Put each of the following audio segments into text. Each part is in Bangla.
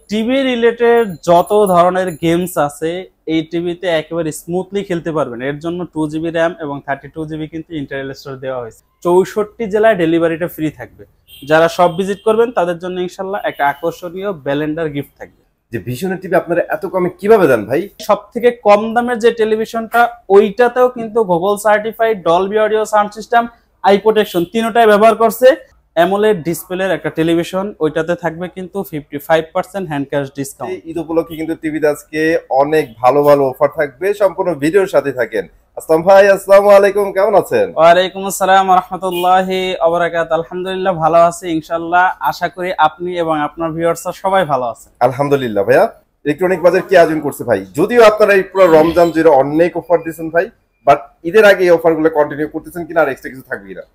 টিভি রিলেটেড যত ধরনের গেমস আছে এই টিভিতে একেবারে স্মুথলি খেলতে পারবেন। এর জন্য 2 GB র্যাম এবং 32 GB কিন্তু ইন্টেল স্টোরেজ দেওয়া হয়েছে। 64 জেলায় ডেলিভারিটা ফ্রি থাকবে। যারা সব ভিজিট করবেন তাদের জন্য ইনশাল্লাহ একটা আকর্ষণীয় ব্যালেন্ডার গিফট থাকবে। যে ভিশনের টিভি আপনারা এত কমে কিভাবে দেন ভাই? সব থেকে কম দামের যে টেলিভিশনটা ওইটাতেও কিন্তু Google certified, Dolby audio sound system, I protection তিনটাই ব্যবহার করছে। অ্যামোলেড ডিসপ্লের একটা টেলিভিশন, ওইটাতে থাকবে কিন্তু 55% হ্যান্ড ক্যাশ ডিসকাউন্ট। ঈদ উপলক্ষে কিন্তু টিভিতে আজকে অনেক ভালো ভালো অফার থাকবে, সম্পূর্ণ ভিডিওর সাথে থাকেন। আসসালাম ভাই, আসসালামু আলাইকুম, কেমন আছেন? ওয়ালাইকুম আসসালাম ওয়া রাহমাতুল্লাহি ওয়া বারাকাতুহু। আলহামদুলিল্লাহ ভালো আছি ইনশাআল্লাহ। আশা করি আপনি এবং আপনার ভিউয়ার্সরা সবাই ভালো আছেন। আলহামদুলিল্লাহ ভাইয়া। ইলেকট্রনিক বাজার কি আয়োজন করছে ভাই? যদিও আপনারা এই পুরো রমজান জুড়ে অনেক অফার দিয়েছেন ভাই, বাট ঈদের আগে এই অফারগুলো কন্টিনিউ করতেছেন কিনা আর এক্সট্রা কিছু থাকবে কিনা?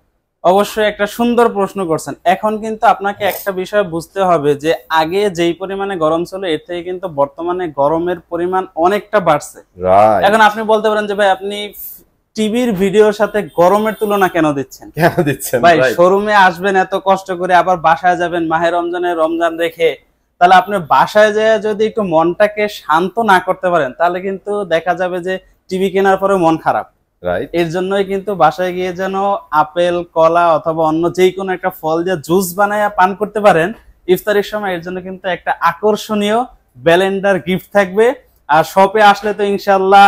অবশ্যই একটা সুন্দর প্রশ্ন করছেন। এখন কিন্তু আপনাকে একটা বিষয় বুঝতে হবে যে আগে যেই পরিমাণে গরম ছিল এর থেকে কিন্তু বর্তমানে গরমের পরিমাণ অনেকটা বাড়ছে। এখন আপনি বলতে পারেন যে ভাই আপনি টিভির ভিডিওর সাথে গরমের তুলনা কেন দিচ্ছেন? ভাই শোরুমে আসবেন এত কষ্ট করে, আবার বাসায় যাবেন মাহে রমজান রেখে, তাহলে আপনি বাসায় যেয়ে যদি একটু মনটাকে শান্ত না করতে পারেন তাহলে কিন্তু দেখা যাবে যে টিভি কেনার পরে মন খারাপ। এর জন্যই কিন্তু বাসায় গিয়ে যেন আপেল, কলা অথবা অন্য যে কোনো একটা ফল দিয়ে জুস বানায় পান করতে পারেন ইফতারের সময়। এর জন্য কিন্তু একটা আকর্ষণীয় ব্যালেন্ডার গিফট থাকবে। আর শপে আসলে তো ইনশাল্লাহ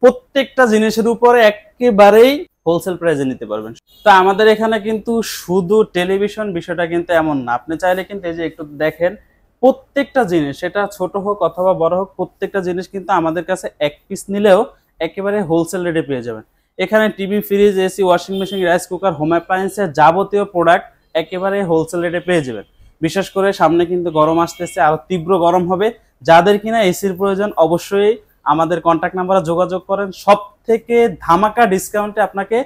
প্রত্যেকটা জিনিসের উপরে একেবারেই হোলসেল প্রাইসে নিতে পারবেন। তো আমাদের এখানে কিন্তু শুধু টেলিভিশন বিষয়টা কিন্তু এমন না। আপনি চাইলে কিন্তু এই যে একটু দেখেন, প্রত্যেকটা জিনিস সেটা ছোট হোক অথবা বড় হোক, প্রত্যেকটা জিনিস কিন্তু আমাদের কাছে এক পিস নিলেও একেবারে হোলসেল রেটে পেয়ে যাবেন। এখানে TV, fridge, AC, washing machine, rice cooker, home অ্যাপ্লায়েন্সের যাবতীয় প্রোডাক্ট একেবারে হোলসেল রেটে পেয়ে যাবেন। বিশেষ করে সামনে কিন্তু গরম আসতেছে, আরো তীব্র গরম হবে। যাদের কিনা এসির প্রয়োজন অবশ্যই আমাদের কন্ট্যাক্ট নাম্বারে যোগাযোগ করেন। সব থেকে ধামাকা ডিসকাউন্টে আপনাকে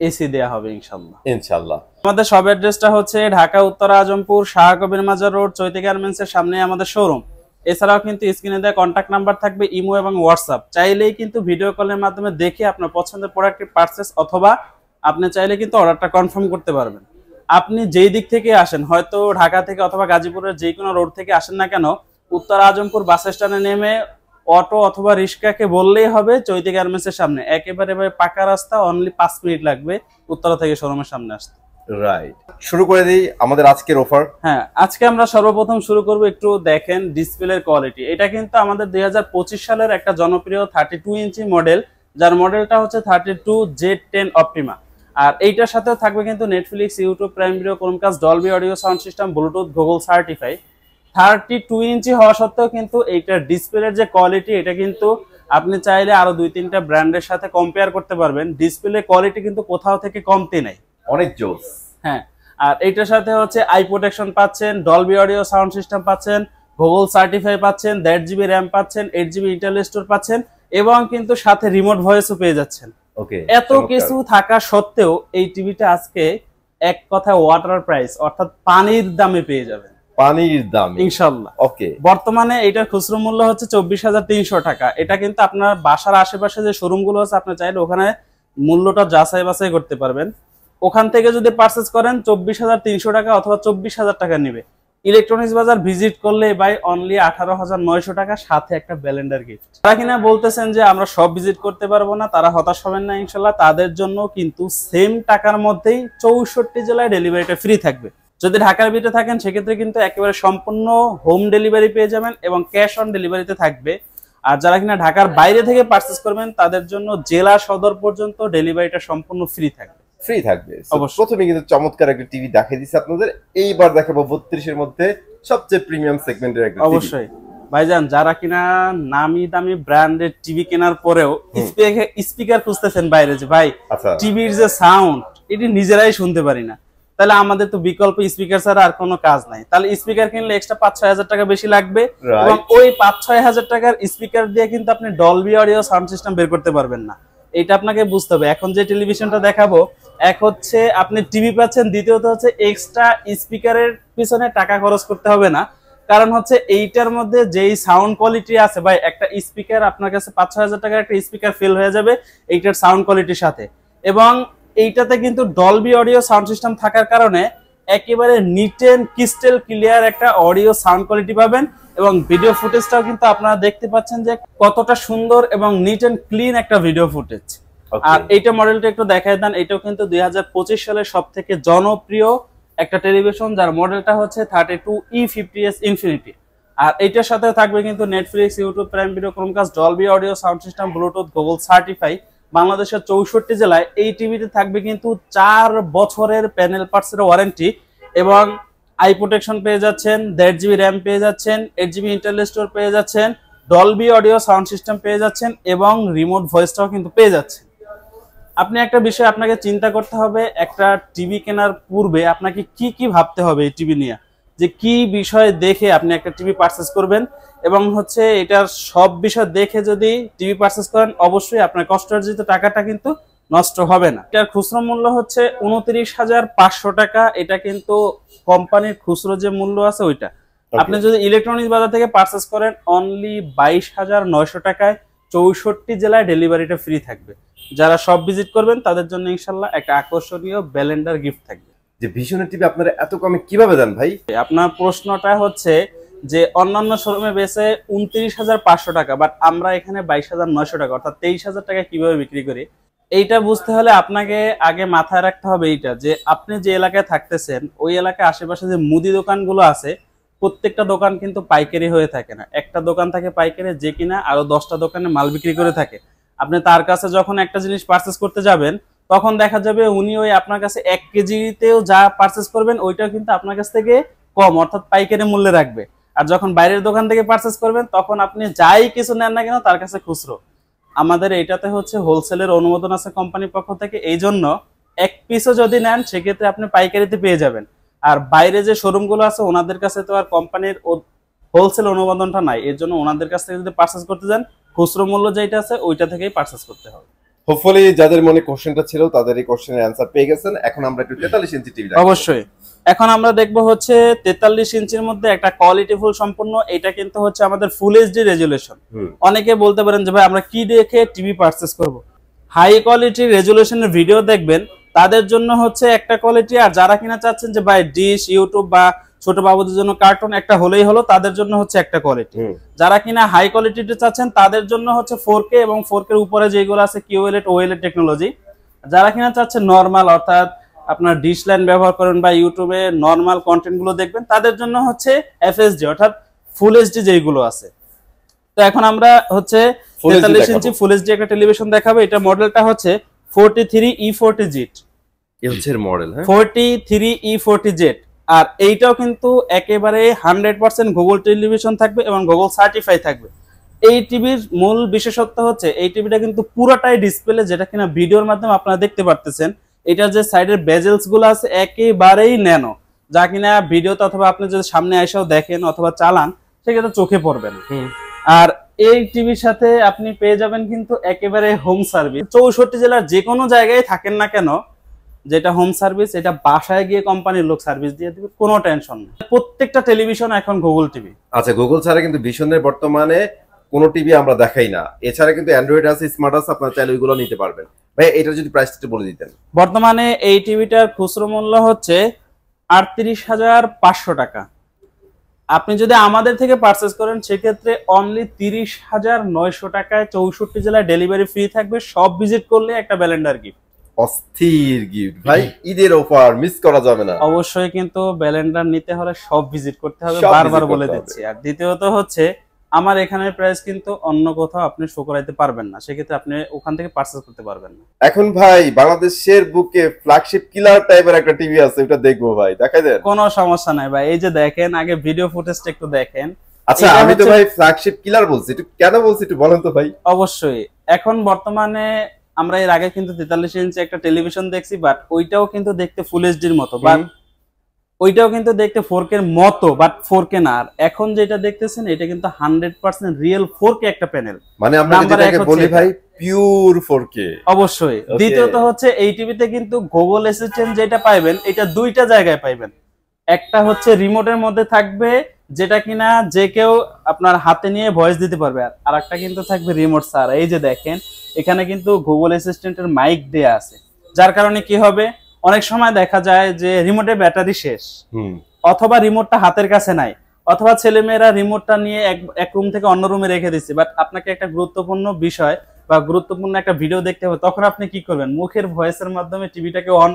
এসি দেয়া হবে ইনশাআল্লাহ। আমাদের সব অ্যাড্রেসটা হচ্ছে ঢাকা উত্তর আজমপুর শাহ কবির মাজার রোড, চৈতি গার্মেন্টস এর সামনে আমাদের শোরুম। এছাড়াও কিন্তু স্ক্রিনে দেওয়া কন্ট্যাক্ট নাম্বার থাকবে, ইমো এবং হোয়াটসঅ্যাপ। চাইলেই কিন্তু ভিডিও কলের মাধ্যমে দেখে আপনার পছন্দের প্রোডাক্টের পারচেস অথবা আপনি চাইলে কিন্তু অর্ডারটা কনফার্ম করতে পারবেন। আপনি যেই দিক থেকে আসেন, হয়তো ঢাকা থেকে অথবা গাজীপুরের যে কোনো রোড থেকে আসেন না কেন, উত্তর আজমপুর বাস স্ট্যান্ডে নেমে অটো অথবা রিক্সাকে বললেই হবে চৈতি গার্মেন্টস এর সামনে। একেবারে পাকা রাস্তা, অনলি 5 মিনিট লাগবে উত্তরা থেকে শোরুমের সামনে আসতে। রাইট, শুরু করে দিই আমাদের আজকের অফার। হ্যাঁ, আজকে আমরা সর্বপ্রথম শুরু করব, একটু দেখেন ডিসপ্লের কোয়ালিটি। এটা কিন্তু আমাদের 2025 সালের একটা জনপ্রিয় 32 ইঞ্চি মডেল, যার মডেলটা হচ্ছে 32Z10 অপটিমা। আর এইটার সাথে থাকবে কিন্তু Netflix, YouTube, prime video, Chromecast, Dolby audio sound system, Bluetooth, Google certify. 32 ইঞ্চি হওয়া সত্ত্বেও কিন্তু এইটার ডিসপ্লের যে কোয়ালিটি, এটা কিন্তু আপনি চাইলে আরো 2-3টা ব্র্যান্ডের সাথে কম্পেয়ার করতে পারবেন। ডিসপ্লে কোয়ালিটি কিন্তু কোথাও থেকে কমতি নাই, অনেক জোস। হ্যাঁ, আর এইটার সাথে হচ্ছে আই প্রোটেকশন পাচ্ছেন, ডলবি অডিও সাউন্ড সিস্টেম পাচ্ছেন, গুগল সার্টিফাই পাচ্ছেন, 1.5 GB র্যাম পাচ্ছেন, 8 GB ইন্টেল স্টোর পাচ্ছেন এবং কিন্তু সাথে রিমোট ভয়েসও পেয়ে যাচ্ছেন। এত কিছু থাকা সত্ত্বেও এই টিভিটা আজকে এক কথায় ওয়াটার প্রাইস, অর্থাৎ পানির দামে পেয়ে যাবেন। পানির দাম ইনশাআল্লাহ। ওকে, বর্তমানে এটার খুচরো মূল্য হচ্ছে 24,300 টাকা। এটা কিন্তু আপনার বাসার আশেপাশে যে শোরুম গুলো আছে আপনি চাইলে ওখানে মূল্যটা যাচাই বাছাই করতে পারবেন। ওখান থেকে যদি পারচেজ করেন 24,300 টাকা অথবা 24,000 টাকা নিবে। ইলেকট্রনিক্স বাজার ভিজিট করলে বাই অনলি 18,900 টাকা, সাথে একটা ব্যালেন্ডার গিফট। তারা কিনা বলতেছেন যে আমরা সব ভিজিট করতে পারবো না, তারা হতাশ হবেন না ইনশাল্লাহ। তাদের জন্য কিন্তু সেম টাকার মধ্যেই 64 জেলায় ডেলিভারিটা ফ্রি থাকবে। যদি ঢাকার ভিতরে থাকেন সেক্ষেত্রে কিন্তু একেবারে সম্পূর্ণ হোম ডেলিভারি পেয়ে যাবেন এবং ক্যাশ অন ডেলিভারিতে থাকবে। আর যারা কিনা ঢাকার বাইরে থেকে পারচেজ করবেন তাদের জন্য জেলা সদর পর্যন্ত ডেলিভারিটা সম্পূর্ণ ফ্রি থাকবে। প্রথমে কিন্তু চমৎকার একটা টিভি দেখাই দিচ্ছি আপনাদের। এইবার দেখাবো 32 এর মধ্যে সবচেয়ে প্রিমিয়াম সেগমেন্টের একটা টিভি। অবশ্যই ভাইজান, যারা কিনা নামি দামি ব্র্যান্ডের টিভি কেনার পরেও স্পিকার খুঁজতেছেন বাইরে, যে ভাই টিভির যে সাউন্ড এটি নিজেরাই শুনতে পারি না, তাহলে আমাদের তো বিকল্প স্পিকার ছাড়া আর কোনো কাজ নাই। তাহলে স্পিকার কিনলে এক্সট্রা 5-6 হাজার টাকা বেশি লাগবে এবং ওই 5-6 হাজার টাকার স্পিকার দিয়ে কিন্তু আপনি ডলবি অডিও সাউন্ড সিস্টেম বের করতে পারবেন না। এটা আপনাকে বুঝতে হবে। এখন যে টেলিভিশনটা দেখাবো, এক হচ্ছে আপনি টিভি পাচ্ছেন, দ্বিতীয়ত হচ্ছে এক্সট্রা স্পিকারের পিছনে টাকা খরচ করতে হবে না। কারণ হচ্ছে এইটার মধ্যে যেই সাউন্ড কোয়ালিটি আছে ভাই, একটা স্পিকার আপনার কাছে 5-6 হাজার টাকার একটা স্পিকার ফেল হয়ে যাবে এইটার সাউন্ড কোয়ালিটির সাথে। এবং এইটাতে কিন্তু ডলবি অডিও সাউন্ড সিস্টেম থাকার কারণে একেবারে নিট এন্ড ক্রিস্টাল ক্লিয়ার একটা অডিও সাউন্ড কোয়ালিটি পাবেন এবং ভিডিও ফুটেজটাও কিন্তু আপনারা দেখতে পাচ্ছেন যে কতটা সুন্দর এবং নিট এন্ড ক্লিন একটা ভিডিও ফুটেজ। আর এইটা মডেলটা একটু দেখায় দেন। এটাও কিন্তু 2025 সালের সবথেকে জনপ্রিয় একটা টেলিভিশন, যার মডেলটা হচ্ছে 32E50s ইনফিনিটি। আর এইটার সাথে থাকবে কিন্তু Netflix, YouTube prime video, Chromecast, Dolby audio sound system, Bluetooth, Google certify. বাংলাদেশের 64 জেলায় এই টিভিতে থাকবে কিন্তু 4 বছরের প্যানেল পার্টসের ওয়ারেন্টি এবং আই প্রোটেকশন পেয়ে যাচ্ছেন, 1.5 GB র্যাম পেয়ে যাচ্ছেন, 8 GB ইন্টারনাল স্টোর পেয়ে যাচ্ছেন, ডলবি অডিও সাউন্ড সিস্টেম পেয়ে যাচ্ছেন এবং রিমোট ভয়েসটাও কিন্তু পেয়ে যাচ্ছেন। আপনি একটা বিষয় আপনাকে চিন্তা করতে হবে, একটা টিভি কেনার পূর্বে আপনাকে কি কি ভাবতে হবে এই টিভি নিয়ে, যে কি বিষয় দেখে আপনি একটা টিভি পারচেজ করবেন এবং হচ্ছে এটার সব বিষয় দেখে যদি টিভি পারচেজ করেন অবশ্যই আপনার কষ্টার্জিত টাকাটা কিন্তু নষ্ট হবে না। এটার খুচরো মূল্য হচ্ছে 29,500 টাকা। এটা কিন্তু কোম্পানির খুচরো যে মূল্য আছে ওইটা। আপনি যদি ইলেকট্রনিক্স বাজার থেকে পারচেজ করেন অনলি 22,900 টাকায় 64 জেলায় ডেলিভারিটা ফ্রি থাকবে। যারা সব ভিজিট করবেন তাদের জন্য ইনশাল্লাহ একটা আকর্ষণীয় ব্যালেন্ডার গিফট থাকবে। যে ভিশনের টিভি আপনারা এত কমে কিভাবে দেন ভাই? আপনার প্রশ্নটা হচ্ছে যে অন্যান্য শোরুমে বেচে 29,500 টাকা, বাট আমরা এখানে 22,900 টাকা অর্থাৎ 23,000 টাকা কিভাবে বিক্রি করি, এইটা বুঝতে হলে আপনাকে আগে মাথায় রাখতে হবে এইটা যে আপনি যে এলাকায় থাকতেছেন ওই এলাকায় আশেপাশে যে মুদি দোকানগুলো আছে প্রত্যেকটা দোকান কিন্তু পাইকারি হয়ে থাকে না। একটা দোকান থাকে পাইকারি যে কিনা আরো 10টা দোকানে মাল বিক্রি করে থাকে। আপনি তার কাছে যখন একটা জিনিস পারচেজ করতে যাবেন তখন দেখা যাবে উনি ওই আপনার কাছে 1 কেজিতেও যা পারচেজ করবেন ওইটাও কিন্তু আপনার কাছ থেকে কম অর্থাৎ পাইকারি মূল্যে রাখবে। আর যখন বাইরের দোকান থেকে পারচেজ করবেন তখন আপনি যাই কিছু নেন না কেন তার কাছে খুচরো। আমাদের এইটাতে হচ্ছে হোলসেলের অনুমোদন আছে কোম্পানির পক্ষ থেকে, এই জন্য 1 পিসও যদি নেন সেক্ষেত্রে আপনি পাইকারিতে পেয়ে যাবেন। আর বাইরে যে শোরুমগুলো আছে ওনাদের কাছে তো আর কোম্পানির হোলসেল অনুমোদনটা নাই, এর জন্য ওনাদের কাছ থেকে যদি পারচেজ করতে যান খুচরো মূল্য যেটা আছে ওইটা থেকেই পারচেজ করতে হবে। হোপফুলি যাদের মনে কোশ্চেনটা ছিল তাদের এই কোশ্চেনের অ্যানসার পেয়ে গেছেন। এখন আমরা একটু 43 ইঞ্চি টিভি দেখব। অবশ্যই এখন আমরা দেখব হচ্ছে 43 ইঞ্চির মধ্যে একটা কোয়ালিটিফুল সম্পূর্ণ, এটা কিন্তু হচ্ছে আমাদের ফুল এইচডি রেজুলেশন। অনেকে বলতে পারেন যে ভাই আমরা কি দেখে টিভি পারচেজ করব, হাই কোয়ালিটি রেজুলেশনের ভিডিও দেখবেন তাদের জন্য হচ্ছে একটা কোয়ালিটি, আর যারা কিনা চাচ্ছেন যে ভাই ডিশ, ইউটিউব বা ছোট বাবুদের জন্য কার্টুন একটা হলেই হলো তাদের জন্য হচ্ছে একটা কোয়ালিটি। যারা কিনা হাই কোয়ালিটিতে চাচ্ছেন তাদের জন্য হচ্ছে 4K এবং 4K এর উপরে যেগুলো আছে QLED OLED টেকনোলজি। যারা কিনা চাচ্ছেন নরমাল অর্থাৎ আপনার ডিশ লাইন ব্যবহার করেন বা ইউটিউবে নরমাল কন্টেন্ট গুলো দেখবেন তাদের জন্য হচ্ছে FHD অর্থাৎ ফুল এইচডি যেগুলো আছে। তো এখন আমরা হচ্ছে 43 ইঞ্চি ফুল এইচডি একটা টেলিভিশন দেখাবো। এটা মডেলটা হচ্ছে 43E40Z। এই হচ্ছে এর মডেল, হ্যাঁ 43E40Z। আর এইটাও কিন্তু একেবারে 100% গুগল টেলিভিশন থাকবে এবং গুগল সার্টিফাই থাকবে। এই টিভির মূল বিশেষত্ব হচ্ছে এই টিভিটা কিন্তু পুরোটাই ডিসপ্লে, যেটা কিনা ভিডিওর মাধ্যমে আপনারা দেখতে পারতেছেন। এটার যে সাইডের বেজেলস গুলো আছে একেবারেই ন্যানো, যা কিনা ভিডিওতে অথবা আপনি যদি সামনে এসেও দেখেন অথবা চালান সেক্ষেত্রে চোখে পড়বে না। আর এই টিভির সাথে আপনি পেয়ে যাবেন কিন্তু একেবারে হোম সার্ভিস। 64 জেলার যে কোনো জায়গায় থাকেন না কেন, যেটা হোম সার্ভিস এটা বাসায় গিয়ে কোম্পানির লোক সার্ভিস দিয়ে দিবে, কোনো টেনশন নেই। প্রত্যেকটা টেলিভিশন এখন গুগল টিভি। আচ্ছা, গুগল ছাড়া কিন্তু ভিশনের বর্তমানে কোনো টিভি আমরা দেখাই না। এছাড়া কিন্তু অ্যান্ড্রয়েড আছে, স্মার্ট আছে, আপনারা চাইলে ওইগুলো নিতে পারবেন। ভাই এটা যদি প্রাইসটা বলে দিতেন। বর্তমানে এই টিভিটার খুচরো মূল্য হচ্ছে 38,500 টাকা। আপনি যদি আমাদের থেকে পারচেজ করেন সেক্ষেত্রে অনলি 30,900 টাকায় 64 জেলায় ডেলিভারি ফ্রি থাকবে। সব ভিজিট করলে একটা ব্যালেন্ডার গিফট। অস্থির গিফট ভাই, ঈদের অফার মিস করা যাবে না। অবশ্যই কিন্তু ব্যালেন্ডার নিতে হলে সব ভিজিট করতে হবে, বারবার বলে দিচ্ছি। আর দ্বিতীয়ত হচ্ছে আমার এখানের প্রাইস কিন্তু অন্য কোথাও আপনি শো করাইতে পারবেন না, সেক্ষেত্রে আপনি ওখান থেকে পারচেজ করতে পারবেন না। এখন ভাই বাংলাদেশের বুকে ফ্ল্যাগশিপ কিলার টাইপের একটা টিভি আছে, ওটা দেখবো ভাই, দেখাই দেন। কোনো সমস্যা নাই ভাই, এই যে দেখেন আগে ভিডিও ফুটেজটা একটু দেখেন। আচ্ছা আমি তো ভাই ফ্ল্যাগশিপ কিলার বলছি, একটু কেন বলছি একটু বলেন তো ভাই। অবশ্যই এখন বর্তমানে আমরা এর আগে কিন্তু 43 ইঞ্চি একটা টেলিভিশন দেখছি, বাট ওইটাও কিন্তু দেখতে ফুল এইচডির মতো, বাট ওইটাও কিন্তু দেখতে 4K এর মতো, বাট 4K না। আর এখন যেটা দেখতেছেন এটা কিন্তু 100% রিয়েল 4K একটা প্যানেল, মানে আমরা যেটাকে বলি ভাই পিওর 4K। অবশ্যই। দ্বিতীয়ত হচ্ছে এই টিভিতে কিন্তু গুগল অ্যাসিস্ট্যান্ট যেটা পাইবেন এটা দুইটা জায়গায় পাইবেন। একটা হচ্ছে রিমোটের মধ্যে থাকবে যেটা কিনা যে কেউ আপনার হাতে নিয়ে ভয়েস দিতে পারবে, আর একটা কিন্তু থাকবে রিমোট ছাড়া। এই যে দেখেন এখানে কিন্তু গুগল অ্যাসিস্ট্যান্টের মাইক দেয়া আছে, যার কারণে কি হবে অনেক সময় দেখা যায় যে রিমোটের ব্যাটারি শেষ, অথবা রিমোটটা হাতের কাছে নাই, অথবা ছেলেমেয়েরা রিমোটটা নিয়ে এক রুম থেকে অন্য রুমে রেখে দিচ্ছে, বাট আপনাকে একটা গুরুত্বপূর্ণ বিষয় বা গুরুত্বপূর্ণ একটা ভিডিও দেখতে হবে, তখন আপনি কি করবেন? মুখের ভয়েসের মাধ্যমে টিভিটাকে অন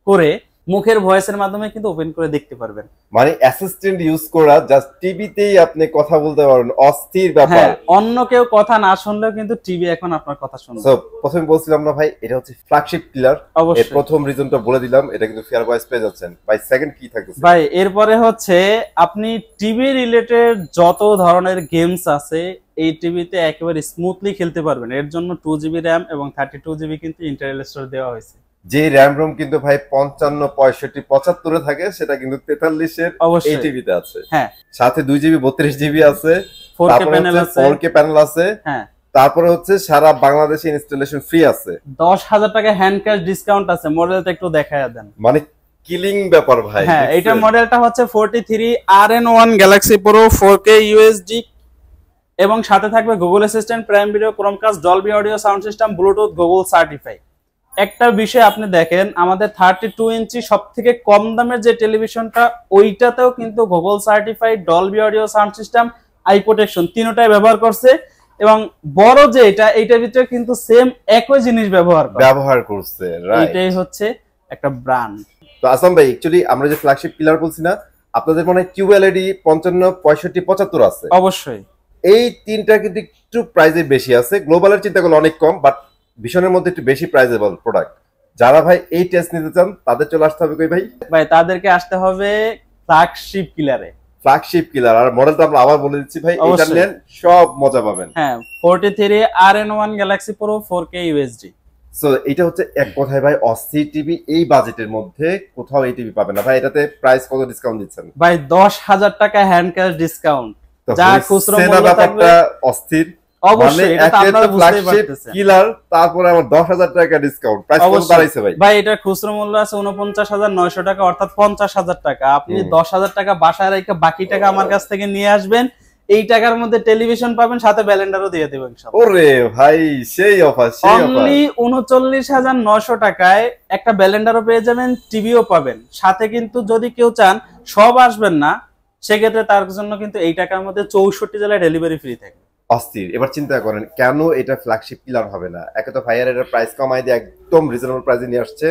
করে মুখের ভয়েসের মাধ্যমে কিন্তু ওপেন করে দেখতে পারবেন। মানে অ্যাসিস্ট্যান্ট ইউজ করা, জাস্ট টিভিতেই আপনি কথা বলতে পারবেন, অস্থির ব্যাপার। অন্য কেউ কথা না শুনলেও কিন্তু টিভি এখন আপনার কথা শুনবে। সো প্রথমে বলছিলাম না ভাই, এটা হচ্ছে ফ্ল্যাগশিপ কিলার। এর প্রথম রিজনটা বলে দিলাম, এটা কিন্তু ফেয়ার ভয়েস পেয়ে যাচ্ছেন ভাই। সেকেন্ড কি থাকছে ভাই? এরপরে হচ্ছে আপনি টিভি রিলেটেড যত ধরনের গেমস আছে এই টিভিতে একেবারে স্মুথলি খেলতে পারবেন। এর জন্য 2GB র্যাম এবং 32GB কিন্তু ইন্টেল স্টোরেজ দেওয়া হয়েছে। যে র্যাম রোম কিন্তু ভাই 55, 65, 75 থাকে, সেটা কিন্তু 43 এর এই টিভিতে আছে। হ্যাঁ, সাথে 2GB 32GB আছে, 4K প্যানেল আছে, 4K প্যানেল আছে। হ্যাঁ, তারপরে হচ্ছে সারা বাংলাদেশে ইনস্টলেশন ফ্রি আছে। 10,000 টাকা হ্যান্ড ক্যাশ ডিসকাউন্ট আছে। মডেলটা একটু দেখায়া দেন। মানে কিলিং ব্যাপার ভাই। হ্যাঁ, এটা মডেলটা হচ্ছে 43RN1 Galaxy Pro 4K UHD এবং সাথে থাকবে Google assistant, prime video, Chromecast, Dolby audio sound system, Bluetooth, Google certify. একটা বিষয় আপনি দেখেন, আমাদের 32 ইঞ্চি সব থেকে কম দামের যে টেলিভিশনটা, ওইটাতেও কিন্তু Google certified, Dolby audio sound system, I protection তিনটাই ব্যবহার করছে। এবং বড় যে এইটার ভিতরে কিন্তু সেম একই জিনিস ব্যবহার করছে। এটাই হচ্ছে একটা ব্র্যান্ড। তো আসাম ভাই, অ্যাকচুয়ালি আমরা যে ফ্ল্যাগশিপ কিলার বলছি না, আপনাদের মনে হয় QLED 55, 65, 75 আছে। অবশ্যই এই তিনটা কিন্তু একটু প্রাইসে বেশি আছে। গ্লোবালের চিন্তা করলে অনেক কম, বাট ভিশনের মধ্যে একটু বেশি প্রাইজেবল প্রোডাক্ট। যারা ভাই এই টেস্ট নিতে চান তাদের চলে আসতে হবে কই ভাই? ভাই তাদেরকে আসতে হবে ফ্ল্যাগশিপ কিলারে। Flagship killer. আর মডেলটা আমরা আবার বলে দিচ্ছি ভাই, এটা নেন সব মজা পাবেন। হ্যাঁ, 43RN1 Galaxy Pro 4K UHD। So এটা হচ্ছে এক কথায় ভাই অস্থির টিভি। এই বাজেটের মধ্যে কোথাও এই টিভি পাবেন না ভাই। এটাতে প্রাইস কত ডিসকাউন্ট দিচ্ছেন ভাই? 10,000 টাকা হ্যান্ড ক্যাশ ডিসকাউন্ট, যা খুচরো মূল্য থাকবে অস্থির। অবশ্যই এটা আপনারা বুঝতেই পারতেছেন। কিলার, তারপরে আবার 10,000 টাকা ডিসকাউন্ট। প্রাইস কত দাঁড়াইছে ভাই? ভাই এটা খুচরো মূল্য আছে 49,900 টাকা, অর্থাৎ 50,000 টাকা। আপনি 10,000 টাকা বাসায় রেখে বাকি টাকা আমার কাছ থেকে নিয়ে আসবেন। এই টাকার মধ্যে টেলিভিশন পাবেন, সাথে ব্যালেন্ডারও দিয়ে দেব ইনশাআল্লাহ। ওরে ভাই সেই অফার, সেই অফার। অনলি 39,900 টাকায় একটা ব্যালেন্ডারও পেয়ে যাবেন, টিভিও পাবেন সাথে। কিন্তু যদি কেউ চান সব আসবেন না, সেক্ষেত্রে তার জন্য কিন্তু এই টাকার মধ্যে 64 জেলায় ডেলিভারি ফ্রি থাকে। অস্থির। এবার চিন্তা করেন কেন এটা ফ্ল্যাগশিপ কিলার হবে না। একে তো ভাইয়ার এর প্রাইস কমাই দিয়ে একদম রিজনেবল প্রাইসে নিয়ে আসছে,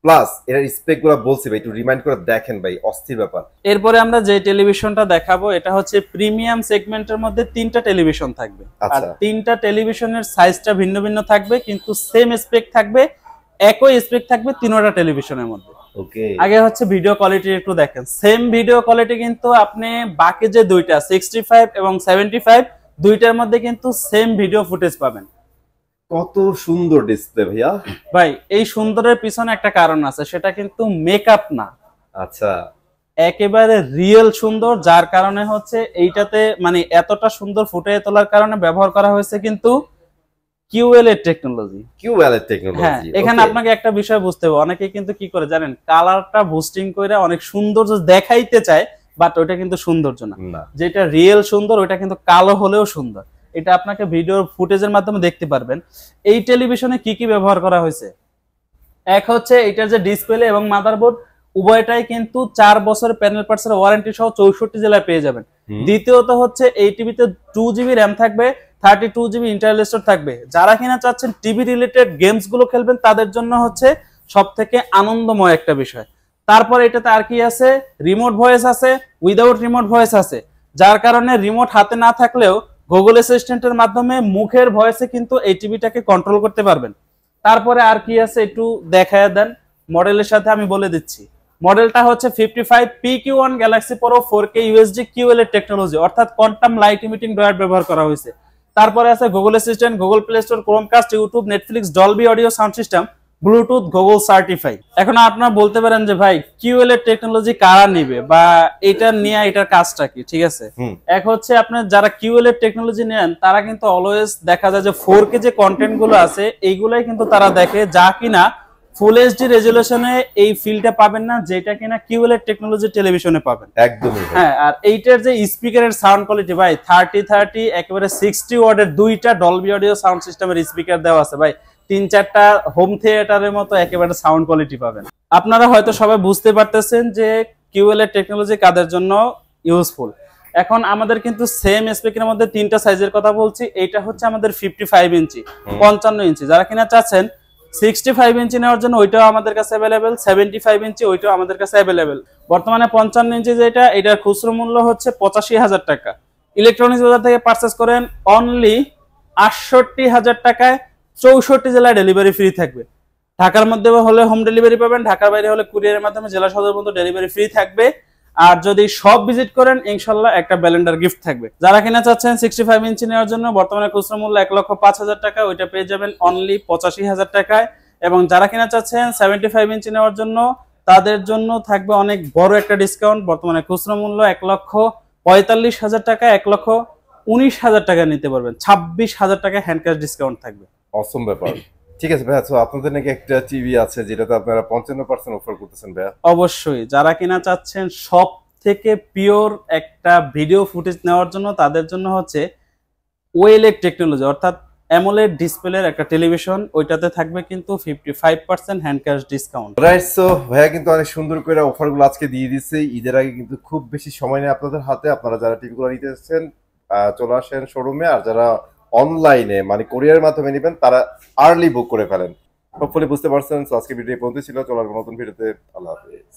প্লাস এর স্পেক গুলো বলছি ভাই, একটু রিমাইন্ড করে দেখেন ভাই, অস্থির ব্যাপার। এরপরে আমরা যে টেলিভিশনটা দেখাবো এটা হচ্ছে প্রিমিয়াম সেগমেন্টের মধ্যে 3টা টেলিভিশন থাকবে। আর 3টা টেলিভিশনের সাইজটা ভিন্ন ভিন্ন থাকবে, কিন্তু সেম স্পেক থাকবে, একই স্পেক থাকবে 3টা টেলিভিশনের মধ্যে। ওকে, আগে হচ্ছে ভিডিও কোয়ালিটি একটু দেখেন। সেম ভিডিও কোয়ালিটি কিন্তু আপনি বাকি যে দুইটা 65 এবং 75 দুইটার মধ্যে কিন্তু সেম ভিডিও ফুটেজ পাবেন। কত সুন্দর ডিসপ্লে ভাইয়া। ভাই এই সুন্দরের পিছনে একটা কারণ আছে, সেটা কিন্তু মেকআপ না। আচ্ছা, একেবারে রিয়েল সুন্দর, যার কারণে হচ্ছে এইটাতে মানে এতটা সুন্দর ফুটিয়ে তোলার কারণে ব্যবহার করা হয়েছে কিন্তু QLED টেকনোলজি। হ্যাঁ, এখানে আপনাকে একটা বিষয় বুঝতে হবে, অনেকে কিন্তু কি করে জানেন, কালারটা বুস্টিং করে অনেক সৌন্দর্য দেখাইতে চায়, বাট ওইটা কিন্তু সৌন্দর্য না। যেটা রিয়েল সুন্দর ওইটা কিন্তু কালো হলেও সুন্দর। এটা আপনাকে ভিডিওর ফুটেজের মাধ্যমে দেখতে পারবেন। এই টেলিভিশনে কি কি ব্যবহার করা হয়েছে, এক হচ্ছে এটার যে ডিসপ্লে এবং মাদারবোর্ড উভয়টাই কিন্তু 4 বছর প্যানেল পার্টসের ওয়ারেন্টি সহ 64 জেলায় পেয়ে যাবেন। দ্বিতীয়ত হচ্ছে এই টিভিতে 2GB র্যাম থাকবে, 32GB ইন্টারনাল স্টোরেজ থাকবে। যারা কিনা চাচ্ছেন টিভি রিলেটেড গেমস গুলো খেলবেন তাদের জন্য হচ্ছে সব থেকে আনন্দময় একটা বিষয়। তারপর এটাতে আর কি আছে, রিমোট ভয়েস আছে, উইদাউট রিমোট ভয়েস আছে, যার কারণে রিমোট হাতে না থাকলেও গুগল অ্যাসিস্ট্যান্টের মাধ্যমে মুখের ভয়েসে কিন্তু এই টিভিটাকে কন্ট্রোল করতে পারবেন। তারপরে আর কি আছে একটু দেখায় দেন, মডেলের সাথে আমি বলে দিচ্ছি। মডেলটা হচ্ছে 55PQ1 Galaxy Pro 4K UHD QLED technology, অর্থাৎ কোয়ান্টাম লাইট ইমিটিং ডায়োড ব্যবহার করা হয়েছে। তারপরে আছে Google assistant, Google play store, Chromecast, YouTube, Netflix, Dolby audio sound system, Bluetooth, Google certify. এখন আপনারা বলতে পারেন যে ভাই QLED টেকনোলজি কারা নিবে বা এটা নিয়ে এটার কাজটা কি? ঠিক আছে, এক হচ্ছে আপনার যারা QLED টেকনোলজি নেন তারা কিন্তু অলওয়েজ দেখা যায় যে 4K যে কন্টেন্ট গুলো আছে এইগুলাই কিন্তু তারা দেখে, যা কিনা ফুল এইচডি রেজুলেশনে এই ফিলটা পাবেন না, যেটা কিনা QLED টেকনোলজি টেলিভিশনে পাবেন। একদমই। হ্যাঁ, আর এইটার যে স্পিকারের সাউন্ড কোয়ালিটি ভাই 30-30 একেবারে 60 ওয়াটের দুইটা ডলবি অডিও সাউন্ড সিস্টেমের স্পিকার দেওয়া আছে ভাই। 3-4টা হোম থিয়েটারের মতো একেবারে সাউন্ড কোয়ালিটি পাবেন। আপনারা হয়তো সবাই বুঝতে পারতেছেন যে কিউএল এর টেকনোলজি কাদের জন্য ইউজফুল। এখন আমাদের কিন্তু সেম স্পিকারের মধ্যে 3টা সাইজের কথা বলছি। এইটা হচ্ছে আমাদের 55 ইঞ্চি, 55 ইঞ্চি। যারা কিনা চাচ্ছেন 65 ইঞ্চি নেওয়ার জন্য ওইটাও আমাদের কাছে অ্যাভেলেবেল, 75 ইঞ্চি ওইটাও আমাদের কাছে অ্যাভেলেবেল। বর্তমানে 55 ইঞ্চি যেটা, এটার খুচরো মূল্য হচ্ছে 85,000 টাকা। ইলেকট্রনিক্স বাজার থেকে পারচেস করেন অনলি 68,000 টাকায়। 64 জেলায় ডেলিভারি ফ্রি থাকবে। ঢাকার মধ্যে হলে হোম ডেলিভারি পাবেন, ঢাকার বাইরে হলে কুরিয়ারের মাধ্যমে জেলা সদর পর্যন্ত ডেলিভারি ফ্রি থাকবে। আর যদি সব ভিজিট করেন ইনশাল্লাহ একটা ব্যালেন্ডার গিফট থাকবে। যারা কিনা চাচ্ছেন 65 ইঞ্চি নেওয়ার জন্য বর্তমানে খুচরা মূল্য 1,05,000 টাকা, ওইটা পেয়ে যাবেন অনলি 85,000 টাকায়। এবং যারা কিনা চাচ্ছেন 75 ইঞ্চি নেওয়ার জন্য তাদের জন্য থাকবে অনেক বড় একটা ডিসকাউন্ট। বর্তমানে খুচরা মূল্য 1,45,000 টাকা, 1,19,000 টাকা নিতে পারবেন। 26,000 টাকা হ্যান্ড ক্যাশ ডিসকাউন্ট থাকবে। অসম ব্যাপার। ঠিক আছে ভাইয়া, তো আপনাদের নাকি একটা টিভি আছে যেটাতে আপনারা 55% অফার করতেছেন ভাইয়া? অবশ্যই, যারা কিনা চাচ্ছেন সব থেকে পিওর একটা ভিডিও ফুটেজ নেওয়ার জন্য তাদের জন্য হচ্ছে ওএলইডি টেকনোলজি, অর্থাৎ অ্যামোলেড ডিসপ্লের একটা টেলিভিশন। ওইটাতে থাকবে কিন্তু 55% hand cash discount. Right, so ভাইয়া কিন্তু অনেক সুন্দর করে অফারগুলো আজকে দিয়ে দিচ্ছে। ঈদের আগে কিন্তু খুব বেশি সময় নেই আপনাদের হাতে। আপনারা যারা টিভিগুলো নিতে এসেছেন চলে আসেন শোরুমে, আর যারা অনলাইনে মানে কোরিয়ারের মাধ্যমে নেবেন তারা আর্লি বুক করে ফেলেন। হোপফুলি বুঝতে পারছেন। আজকে ভিডিও পর্যন্ত ছিল, চলার নতুন ভিডিওতে আল্লাহ হাফেজ।